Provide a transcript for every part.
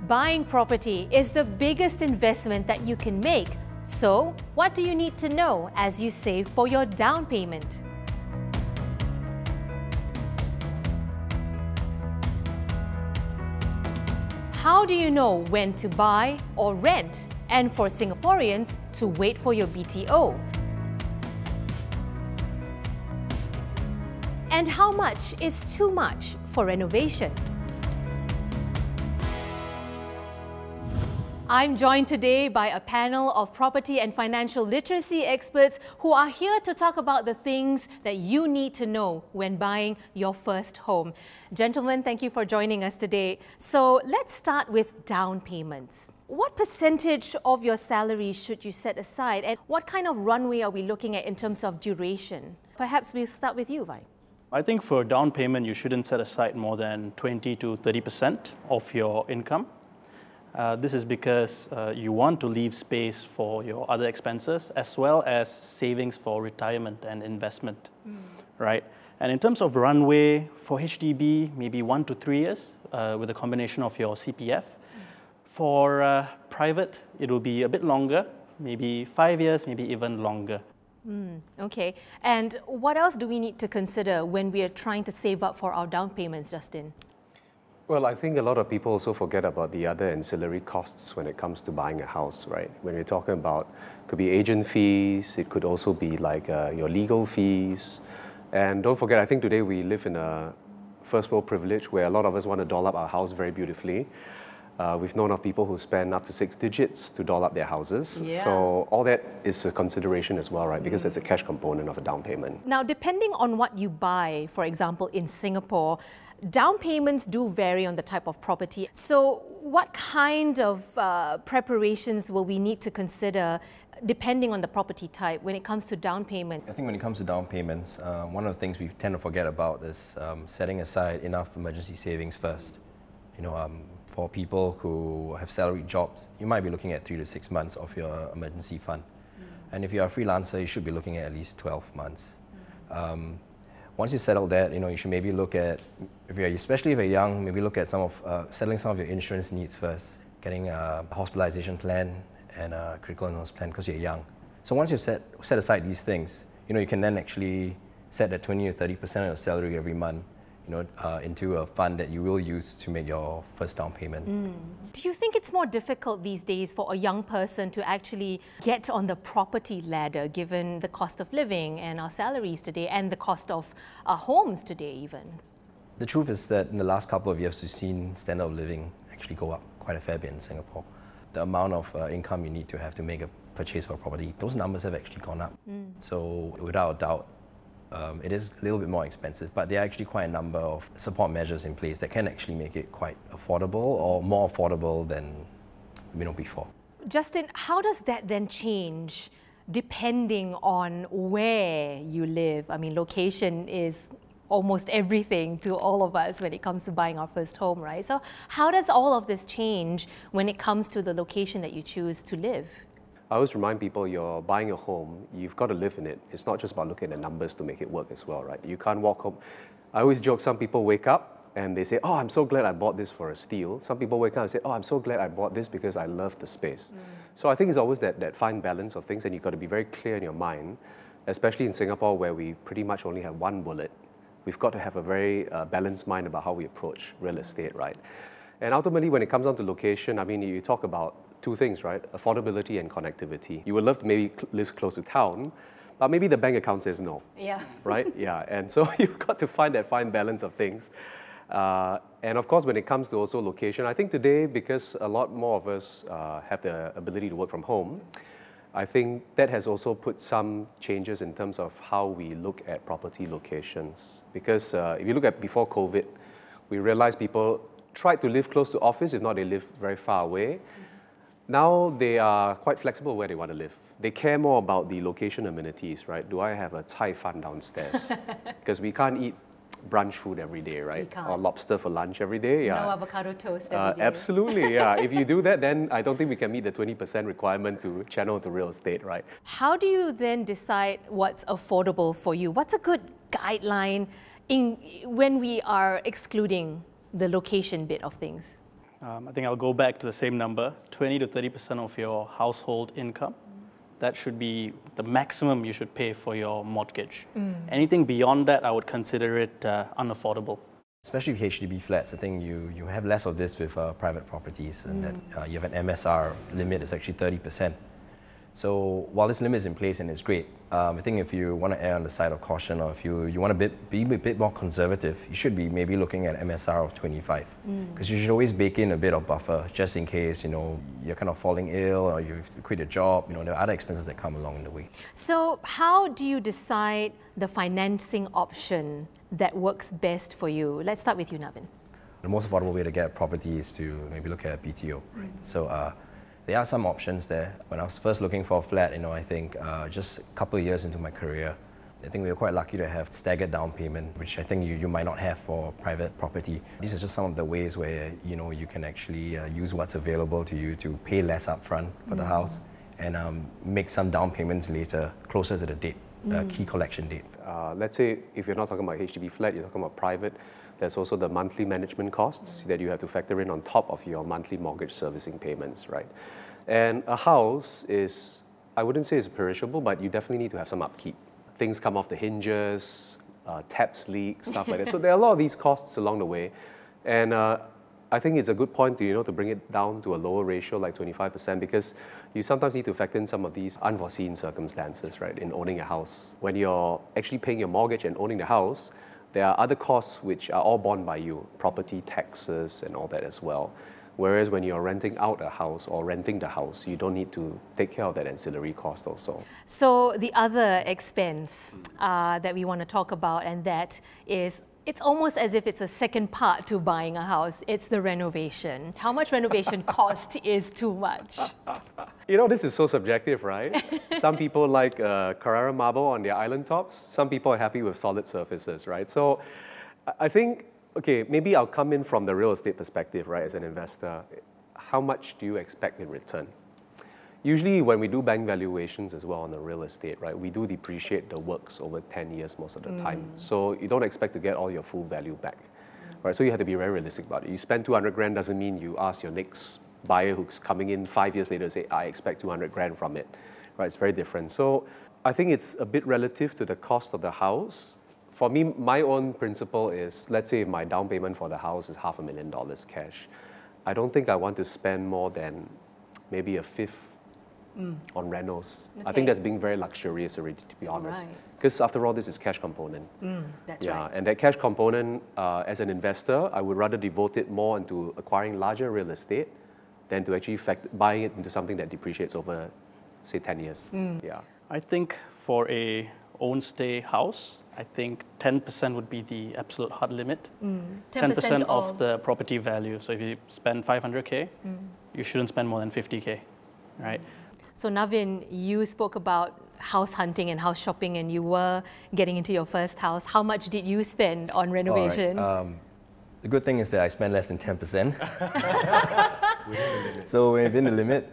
Buying property is the biggest investment that you can make. So, what do you need to know as you save for your down payment? How do you know when to buy or rent? And for Singaporeans, to wait for your BTO? And how much is too much for renovation? I'm joined today by a panel of property and financial literacy experts who are here to talk about the things that you need to know when buying your first home. Gentlemen, thank you for joining us today. So let's start with down payments. What percentage of your salary should you set aside, and what kind of runway are we looking at in terms of duration? Perhaps we'll start with you, Vi. I think for down payment, you shouldn't set aside more than 20 to 30% of your income. This is because you want to leave space for your other expenses as well as savings for retirement and investment, right? And in terms of runway, for HDB, maybe 1 to 3 years with a combination of your CPF. For private, it will be a bit longer, maybe 5 years, maybe even longer. Okay. And what else do we need to consider when we are trying to save up for our down payments, Justin? Well, I think a lot of people also forget about the other ancillary costs when it comes to buying a house, right? When we're talking about, could be agent fees, it could also be like your legal fees. And don't forget, I think today we live in a first world privilege where a lot of us want to doll up our house very beautifully. We've known of people who spend up to 6 digits to doll up their houses. Yeah. So all that is a consideration as well, right? Because there's a cash component of a down payment. Now, depending on what you buy, for example, in Singapore, down payments do vary on the type of property. So what kind of preparations will we need to consider depending on the property type when it comes to down payment? I think when it comes to down payments, one of the things we tend to forget about is setting aside enough emergency savings first. You know, for people who have salaried jobs, you might be looking at 3 to 6 months of your emergency fund. And if you're a freelancer, you should be looking at least 12 months. Once you've settled that, you know, you should maybe look at, especially if you're young, maybe look at settling some of your insurance needs first, getting a hospitalization plan and a critical illness plan because you're young. So once you've set aside these things, you know, you can then actually set that 20 or 30% of your salary every month, you know, into a fund that you will use to make your first down payment. Do you think it's more difficult these days for a young person to actually get on the property ladder given the cost of living and our salaries today and the cost of our homes today even? The truth is that in the last couple of years, we've seen standard of living actually go up quite a fair bit in Singapore. The amount of income you need to have to make a purchase for a property, those numbers have actually gone up. So without a doubt, it is a little bit more expensive, but there are actually quite a number of support measures in place that can actually make it quite affordable or more affordable than before. Justin, how does that then change depending on where you live? I mean, location is almost everything to all of us when it comes to buying our first home, right? So how does all of this change when it comes to the location that you choose to live? I always remind people, you're buying a home, you've got to live in it. It's not just about looking at the numbers to make it work as well, right? You can't walk home. I always joke, some people wake up and they say, oh, I'm so glad I bought this for a steal. Some people wake up and say, oh, I'm so glad I bought this because I love the space. So I think it's always that fine balance of things, and you've got to be very clear in your mind, especially in Singapore where we pretty much only have one bullet. We've got to have a very balanced mind about how we approach real estate, right? And ultimately, when it comes down to location, I mean, you talk about two things, right? Affordability and connectivity. You would love to maybe live close to town, but maybe the bank account says no. Yeah. Right? Yeah. And so you've got to find that fine balance of things. And of course, when it comes to also location, I think today, because a lot more of us have the ability to work from home, I think that has also put some changes in terms of how we look at property locations. Because if you look at before COVID, we realized people tried to live close to office, if not they live very far away. Now they are quite flexible where they want to live. They care more about the location amenities, right? Do I have a Thai fun downstairs? Because we can't eat brunch food every day, right? Or lobster for lunch every day. Yeah. No avocado toast every day. Absolutely, yeah. If you do that, then I don't think we can meet the 20% requirement to channel to real estate, right? How do you then decide what's affordable for you? What's a good guideline when we are excluding the location bit of things? I think I'll go back to the same number, 20 to 30% of your household income. That should be the maximum you should pay for your mortgage. Anything beyond that, I would consider it unaffordable. Especially with HDB flats, I think you have less of this with private properties, and that you have an MSR limit is actually 30%. So while this limit is in place and it's great, I think if you want to err on the side of caution, or if you want to be a bit more conservative, you should be maybe looking at MSR of 25, because you should always bake in a bit of buffer just in case you're kind of falling ill or you have to quit your job. There are other expenses that come along the way. So how do you decide the financing option that works best for you? Let's start with you, Navin. The most affordable way to get a property is to maybe look at a BTO. Right? So there are some options there. When I was first looking for a flat, I think just a couple of years into my career, I think we were quite lucky to have staggered down payment, which I think you might not have for private property. These are just some of the ways where you can actually use what's available to you to pay less upfront for the house and make some down payments later, closer to the date, key collection date. Let's say if you're not talking about HDB flat, you're talking about private. There's also the monthly management costs that you have to factor in on top of your monthly mortgage servicing payments, right? And a house is, I wouldn't say it's perishable, but you definitely need to have some upkeep. Things come off the hinges, taps leak, stuff like that. So there are a lot of these costs along the way. And I think it's a good point to, to bring it down to a lower ratio, like 25%, because you sometimes need to factor in some of these unforeseen circumstances, right, in owning a house. When you're actually paying your mortgage and owning the house, there are other costs which are all borne by you, property taxes and all that as well. Whereas when you're renting out a house or renting the house, you don't need to take care of that ancillary cost also. So the other expense that we want to talk about, and that is, it's almost as if it's a second part to buying a house. It's the renovation. How much renovation cost is too much? This is so subjective, right? Some people like Carrara marble on their island tops. Some people are happy with solid surfaces, right? So I think, okay, maybe I'll come in from the real estate perspective, right, as an investor. How much do you expect in return? Usually when we do bank valuations as well on the real estate, right, we do depreciate the works over 10 years most of the time. So you don't expect to get all your full value back, right? So you have to be very realistic about it. You spend 200 grand doesn't mean you ask your next buyer who's coming in 5 years later to say, I expect 200 grand from it, right? It's very different. So I think it's a bit relative to the cost of the house. For me, my own principle is, let's say if my down payment for the house is $500,000 cash, I don't think I want to spend more than maybe a fifth on renos. Okay. I think that's being very luxurious already, to be honest. Because after all, this is cash component. That's right. And that cash component, as an investor, I would rather devote it more into acquiring larger real estate than to actually buying it into something that depreciates over, say, 10 years. Yeah. I think for a own stay house, I think 10% would be the absolute hard limit. 10% of the property value. So if you spend 500K, you shouldn't spend more than 50K, right? So Navin, you spoke about house hunting and house shopping, and you were getting into your first house. How much did you spend on renovation? The good thing is that I spend less than 10%. So within the limit.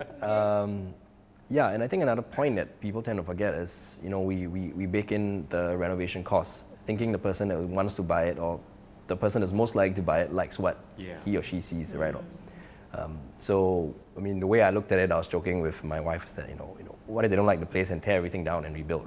Yeah, and I think another point that people tend to forget is, we bake in the renovation costs, thinking the person that wants to buy it or the person that's most likely to buy it likes what he or she sees, right? So, I mean, the way I looked at it, I was joking with my wife, is that, what if they don't like the place and tear everything down and rebuild?